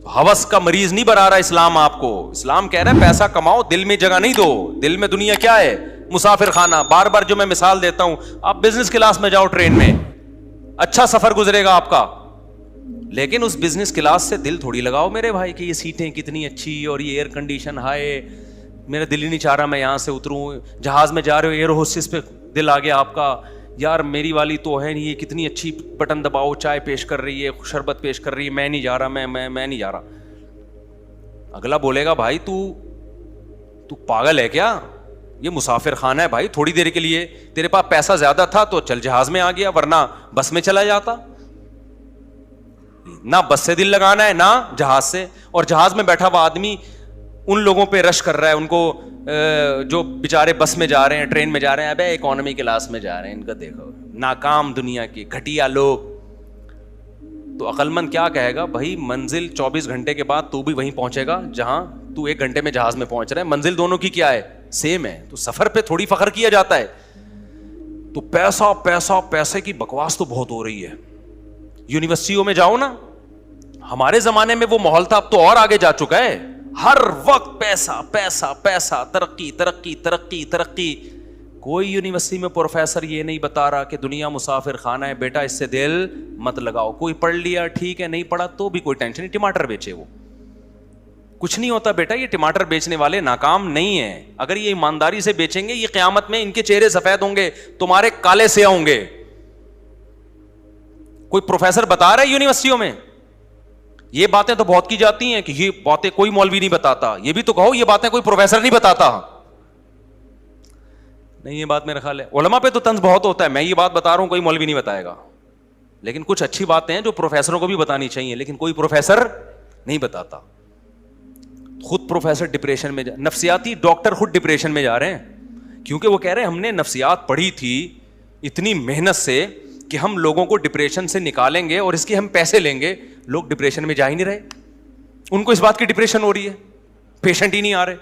ہوس کا مریض نہیں بنا رہا اسلام آپ کو. اسلام کہہ رہا ہے پیسہ کماؤ, دل میں جگہ نہیں دو. دل میں دنیا کیا ہے؟ مسافر خانہ. بار بار جو میں مثال دیتا ہوں, آپ بزنس کلاس میں جاؤ ٹرین میں, اچھا سفر گزرے گا آپ کا, لیکن اس بزنس کلاس سے دل تھوڑی لگاؤ میرے بھائی کہ یہ سیٹیں کتنی اچھی اور یہ ایئر کنڈیشن ہائے, میرا دل ہی نہیں چاہ رہا میں یہاں سے اتروں. جہاز میں جا رہے ہو, ایئر ہوسٹس پہ دل آ گیا آپ کا, یار میری والی تو ہے نہیں, یہ کتنی اچھی بٹن دباؤ, چائے پیش کر رہی ہے, شربت پیش کر رہی ہے, میں نہیں جا رہا, میں نہیں جا رہا. اگلا بولے گا بھائی تو پاگل ہے کیا, یہ مسافر خانہ ہے بھائی, تھوڑی دیر کے لیے تیرے پاس پیسہ زیادہ تھا تو چل جہاز میں آ گیا, ورنہ بس میں چلا جاتا. نہ بس سے دل لگانا ہے نہ جہاز سے. اور جہاز میں بیٹھا ہوا آدمی ان لوگوں پہ رش کر رہا ہے, ان کو جو بیچارے بس میں جا رہے ہیں, ٹرین میں جا رہے ہیں, ابے اکانومی کلاس میں جا رہے ہیں, ان کا دیکھو ناکام دنیا کے گھٹیا لوگ. تو عقل مند کیا کہے گا, بھائی منزل 24 گھنٹے کے بعد تو بھی وہیں پہنچے گا جہاں تو 1 گھنٹے میں جہاز میں پہنچ رہا ہے, منزل دونوں کی کیا ہے, سیم ہے. تو سفر پہ تھوڑی فخر کیا جاتا ہے. تو پیسہ پیسہ پیسے کی بکواس تو بہت ہو رہی ہے. یونیورسٹیوں میں جاؤ نا, ہمارے زمانے میں وہ ماحول تھا, اب تو اور آگے جا چکا ہے. ہر وقت پیسہ پیسہ پیسہ, ترقی ترقی ترقی ترقی. کوئی یونیورسٹی میں پروفیسر یہ نہیں بتا رہا کہ دنیا مسافر خانہ ہے, بیٹا اس سے دل مت لگاؤ. کوئی پڑھ لیا ٹھیک ہے, نہیں پڑھا تو بھی کوئی ٹینشن نہیں, ٹماٹر بیچے, وہ کچھ نہیں ہوتا بیٹا. یہ ٹماٹر بیچنے والے ناکام نہیں ہیں. اگر یہ ایمانداری سے بیچیں گے, یہ قیامت میں ان کے چہرے سفید ہوں گے, تمہارے کالے سیاہ ہوں گے. کوئی پروفیسر بتا رہا ہے یونیورسٹیوں میں, یہ باتیں تو بہت کی جاتی ہیں کہ یہ باتیں کوئی مولوی نہیں بتاتا. یہ بھی تو کہو یہ باتیں کوئی پروفیسر نہیں بتاتا. نہیں, یہ بات میرا خیال ہے علماء پہ تو طنز بہت ہوتا ہے. میں یہ بات بتا رہا ہوں, کوئی مولوی نہیں بتائے گا. لیکن کچھ اچھی باتیں ہیں جو پروفیسروں کو بھی بتانی چاہیے, لیکن کوئی پروفیسر نہیں بتاتا. خود پروفیسر ڈپریشن میں نفسیاتی ڈاکٹر خود ڈپریشن میں جا رہے ہیں, کیونکہ وہ کہہ رہے ہیں ہم نے نفسیات پڑھی تھی اتنی محنت سے کہ ہم لوگوں کو ڈپریشن سے نکالیں گے اور اس کے ہم پیسے لیں گے. لوگ ڈپریشن میں جا ہی نہیں رہے, ان کو اس بات کی ڈپریشن ہو رہی ہے, پیشنٹ ہی نہیں آ رہے.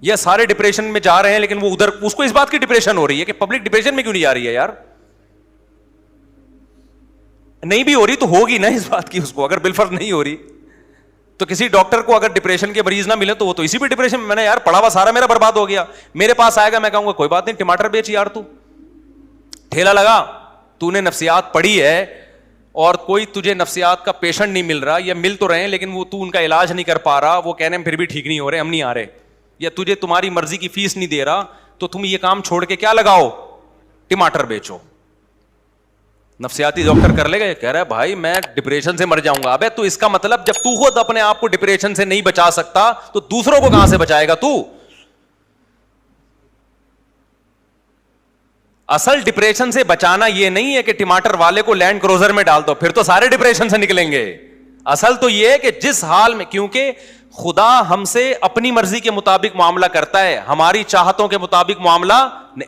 یا سارے ڈپریشن میں جا رہے ہیں لیکن وہ ادھر اس کو اس بات کی ڈپریشن ہو رہی ہے کہ پبلک ڈپریشن میں کیوں نہیں آ رہی ہے. یار نہیں بھی ہو رہی تو ہوگی نا اس بات کی اس کو, اگر بالفرض نہیں ہو رہی تو کسی ڈاکٹر کو اگر ڈپریشن کے مریض نہ ملے تو وہ تو اسی بھی ڈپریشن میں, نے یار پڑھا ہوا سارا میرا برباد ہو گیا. میرے پاس آئے گا, میں کہوں گا کوئی بات نہیں, ٹماٹر بیچ یار, تو ٹھیلا لگا, تو نے نفسیات پڑھی ہے اور کوئی تجھے نفسیات کا پیشنٹ نہیں مل رہا, یا مل تو رہے ہیں لیکن وہ تو ان کا علاج نہیں کر پا رہا, وہ کہنے پھر بھی ٹھیک نہیں ہو رہے, ہم نہیں آ رہے, یا تجھے تمہاری مرضی کی فیس نہیں دے رہا, تو تم یہ کام چھوڑ کے کیا لگاؤ, ٹماٹر بیچو. نفسیاتی ڈاکٹر کر لے گا, کہہ رہا ہے بھائی میں ڈپریشن سے مر جاؤں گا. ابے تو اس کا مطلب جب تو خود اپنے آپ کو ڈپریشن سے نہیں بچا سکتا تو دوسروں کو کہاں سے بچائے گا تو. اصل ڈپریشن سے بچانا یہ نہیں ہے کہ ٹماٹر والے کو لینڈ کروزر میں ڈال دو, پھر تو سارے ڈپریشن سے نکلیں گے. اصل تو یہ ہے کہ جس حال میں, کیونکہ خدا ہم سے اپنی مرضی کے مطابق معاملہ کرتا ہے, ہماری چاہتوں کے مطابق معاملہ.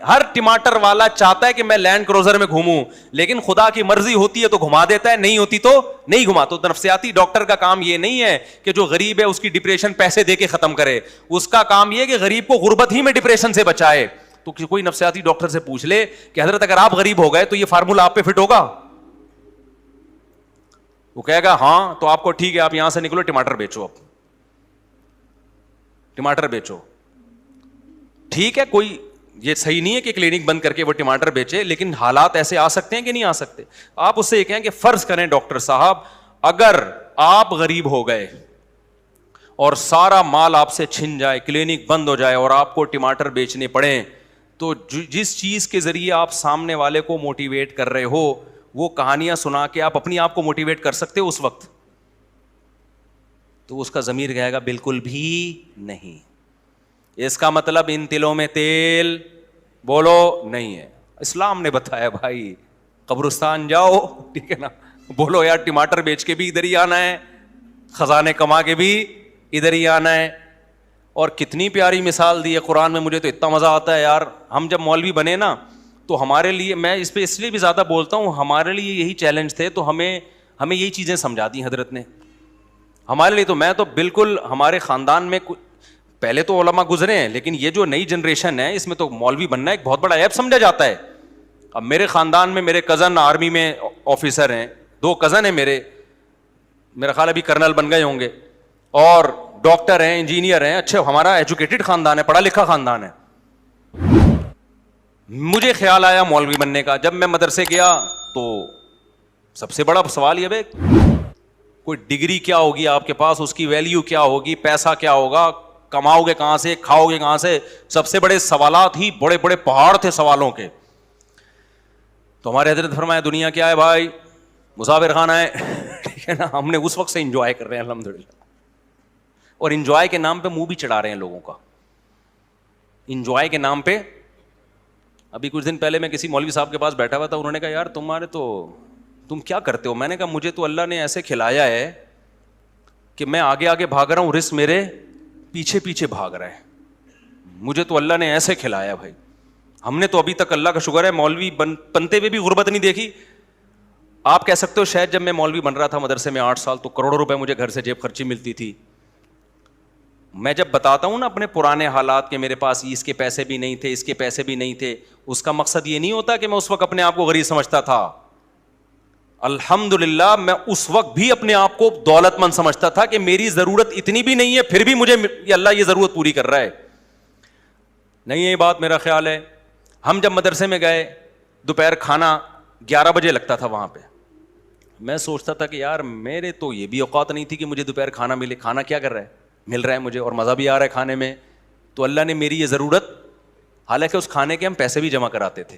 ہر ٹماٹر والا چاہتا ہے کہ میں لینڈ کروزر میں گھوموں, لیکن خدا کی مرضی ہوتی ہے تو گھما دیتا ہے, نہیں ہوتی تو نہیں گھما. تو نفسیاتی ڈاکٹر کا کام یہ نہیں ہے کہ جو غریب ہے اس کی ڈپریشن پیسے دے کے ختم کرے, اس کا کام یہ ہے کہ غریب کو غربت ہی میں ڈپریشن سے بچائے. تو کوئی نفسیاتی ڈاکٹر سے پوچھ لے کہ حضرت اگر آپ غریب ہو گئے تو یہ فارمولا آپ پہ فٹ ہوگا, وہ کہے گا ہاں, تو آپ کو ٹھیک ہے, آپ یہاں سے نکلو, ٹماٹر بیچو, اب ٹماٹر بیچو. ٹھیک ہے, کوئی یہ صحیح نہیں ہے کہ کلینک بند کر کے وہ ٹماٹر بیچے, لیکن حالات ایسے آ سکتے ہیں کہ نہیں آ سکتے. آپ اس سے یہ کہیں کہ فرض کریں ڈاکٹر صاحب اگر آپ غریب ہو گئے اور سارا مال آپ سے چھن جائے, کلینک بند ہو جائے اور آپ کو ٹماٹر بیچنے پڑیں, تو جس چیز کے ذریعے آپ سامنے والے کو موٹیویٹ کر رہے ہو وہ کہانیاں سنا کے آپ اپنی آپ کو موٹیویٹ کر سکتے ہو اس وقت, تو اس کا ضمیر کہے گا بالکل بھی نہیں. اس کا مطلب ان تلوں میں تیل بولو نہیں ہے. اسلام نے بتایا بھائی قبرستان جاؤ, ٹھیک ہے نا, بولو یار ٹماٹر بیچ کے بھی ادھر ہی آنا ہے, خزانے کما کے بھی ادھر ہی آنا ہے. اور کتنی پیاری مثال دی ہے قرآن میں, مجھے تو اتنا مزہ آتا ہے یار. ہم جب مولوی بنے نا تو ہمارے لیے, میں اس پہ اس لیے بھی زیادہ بولتا ہوں, ہمارے لیے یہی چیلنج تھے, تو ہمیں یہی چیزیں سمجھا دی حضرت نے ہمارے لیے. تو میں تو بالکل, ہمارے خاندان میں پہلے تو علماء گزرے ہیں, لیکن یہ جو نئی جنریشن ہے اس میں تو مولوی بننا ایک بہت بڑا عیب سمجھا جاتا ہے. اب میرے خاندان میں میرے کزن آرمی میں آفیسر ہیں, 2 کزن ہیں میرے, میرا خیال ابھی کرنل بن گئے ہوں گے, اور ڈاکٹر ہیں, انجینئر ہیں, اچھے, ہمارا ایجوکیٹڈ خاندان ہے, پڑھا لکھا خاندان ہے. مجھے خیال آیا مولوی بننے کا. جب میں مدرسے گیا تو سب سے بڑا سوال یہ ہے کوئی ڈگری کیا ہوگی آپ کے پاس, اس کی ویلیو کیا ہوگی, پیسہ کیا ہوگا, کماؤ گے کہاں سے, کھاؤ گے کہاں سے. سب سے بڑے سوالات ہی بڑے بڑے پہاڑ تھے سوالوں کے. تو ہمارے حضرت فرمایا دنیا کیا ہے بھائی, مسافر خانہ ہے, ٹھیک ہے نا. ہم نے اس وقت سے انجوائے کر رہے ہیں الحمدللہ, اور انجوائے کے نام پہ منہ بھی چڑھا رہے ہیں لوگوں کا. انجوائے کے نام پہ. ابھی کچھ دن پہلے میں کسی مولوی صاحب کے پاس بیٹھا ہوا تھا, انہوں نے کہا یار تم کیا کرتے ہو. میں نے کہا مجھے تو اللہ نے ایسے کھلایا ہے کہ میں آگے آگے بھاگ رہا ہوں, رزق میرے پیچھے پیچھے بھاگ رہا ہے. مجھے تو اللہ نے ایسے کھلایا بھائی. ہم نے تو ابھی تک اللہ کا شکر ہے مولوی بنتے ہوئے بھی غربت نہیں دیکھی. آپ کہہ سکتے ہو شاید جب میں مولوی بن رہا تھا مدرسے میں 8 سال, تو کروڑوں روپے مجھے گھر سے جیب خرچی ملتی تھی. میں جب بتاتا ہوں نا اپنے پرانے حالات کہ میرے پاس اس کے پیسے بھی نہیں تھے, اس کے پیسے بھی نہیں تھے, اس کا مقصد یہ نہیں ہوتا کہ میں اس وقت اپنے آپ کو غریب سمجھتا تھا. الحمدللہ میں اس وقت بھی اپنے آپ کو دولت مند سمجھتا تھا کہ میری ضرورت اتنی بھی نہیں ہے, پھر بھی مجھے اللہ یہ ضرورت پوری کر رہا ہے. نہیں ہے یہ بات, میرا خیال ہے. ہم جب مدرسے میں گئے, دوپہر کھانا 11 بجے لگتا تھا وہاں پہ. میں سوچتا تھا کہ یار میرے تو یہ بھی اوقات نہیں تھی کہ مجھے دوپہر کھانا ملے. کھانا کیا کر رہا ہے, مل رہا ہے مجھے, اور مزہ بھی آ رہا ہے کھانے میں. تو اللہ نے میری یہ ضرورت, حالانکہ اس کھانے کے ہم پیسے بھی جمع کراتے تھے,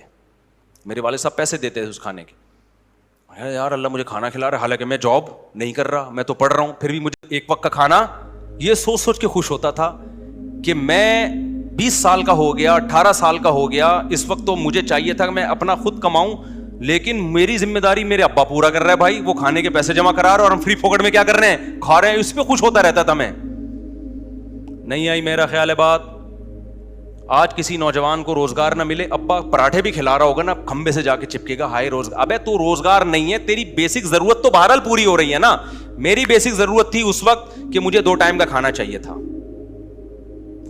میرے والد صاحب پیسے دیتے تھے اس کھانے کے. یار اللہ مجھے کھانا کھلا رہا ہے, حالانکہ میں جاب نہیں کر رہا, میں تو پڑھ رہا ہوں, پھر بھی مجھے ایک وقت کا کھانا. یہ سوچ سوچ کے خوش ہوتا تھا کہ میں 20 سال کا ہو گیا, 18 سال کا ہو گیا, اس وقت تو مجھے چاہیے تھا کہ میں اپنا خود کماؤں, لیکن میری ذمہ داری میرے ابا پورا کر رہا ہے بھائی. وہ کھانے کے پیسے جمع کرا رہا ہے اور ہم فری پھوکٹ میں کیا کر رہے ہیں, کھا رہے ہیں. اس پہ خوش ہوتا رہتا تھا میں. نہیں آئی میرا خیال ہے بات. آج کسی نوجوان کو روزگار نہ ملے, ابا پراٹھے بھی کھلا رہا ہوگا نا, کھمبے سے جا کے چپکے گا ہائے روزگار. ابے تو روزگار نہیں ہے, تیری بیسک ضرورت تو بہرحال پوری ہو رہی ہے نا. میری بیسک ضرورت تھی اس وقت کہ مجھے 2 ٹائم کا کھانا چاہیے تھا,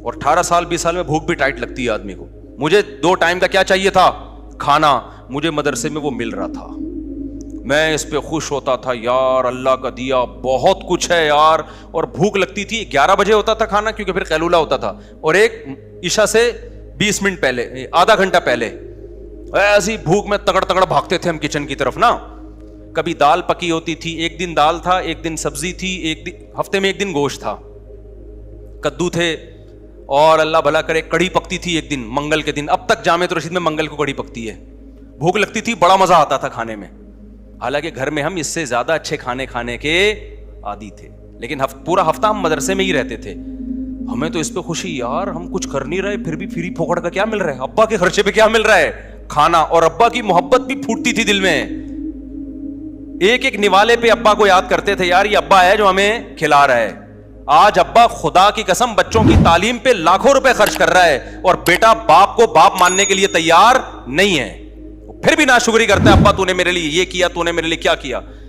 اور 18 سال 20 سال میں بھوک بھی ٹائٹ لگتی ہے آدمی کو. مجھے 2 ٹائم کا کیا چاہیے تھا, کھانا. مجھے مدرسے میں وہ مل رہا تھا, میں اس پہ خوش ہوتا تھا. یار اللہ کا دیا بہت کچھ ہے یار. اور بھوک لگتی تھی, 11 بجے ہوتا تھا کھانا, کیونکہ پھر قیلولہ ہوتا تھا, اور ایک عشاء سے 20 منٹ پہلے, آدھا گھنٹہ پہلے. ایسی بھوک میں تگڑ تگڑ بھاگتے تھے ہم کچن کی طرف نا. کبھی دال پکی ہوتی تھی, ایک دن دال تھا, ایک دن سبزی تھی, ایک دن ہفتے میں ایک دن گوشت تھا, کدو تھے, اور اللہ بھلا کرے کڑھی پکتی تھی ایک دن منگل کے دن. اب تک جامع رشید میں منگل کو کڑھی پکتی ہے. بھوک لگتی تھی, بڑا مزہ آتا تھا کھانے میں. حالانکہ گھر میں ہم اس سے زیادہ اچھے کھانے کھانے کے عادی تھے, لیکن پورا ہفتہ ہم مدرسے میں ہی رہتے تھے. ہمیں تو اس پہ خوشی, یار ہم کچھ کر نہیں رہے پھر بھی فری پھوکٹ کا کیا مل رہا ہے, ابا کے خرچے پہ کیا مل رہا ہے, کھانا. اور ابا کی محبت بھی پھوٹتی تھی دل میں. ایک ایک نوالے پہ ابا کو یاد کرتے تھے, یار یہ ابا ہے جو ہمیں کھلا رہا ہے. آج ابا خدا کی قسم بچوں کی تعلیم پہ لاکھوں روپے خرچ کر رہا ہے, اور بیٹا باپ کو باپ ماننے کے لیے تیار نہیں ہے, پھر بھی ناشکری کرتا ہے, ابا تو نے میرے لیے یہ کیا, تو نے میرے لیے کیا کیا.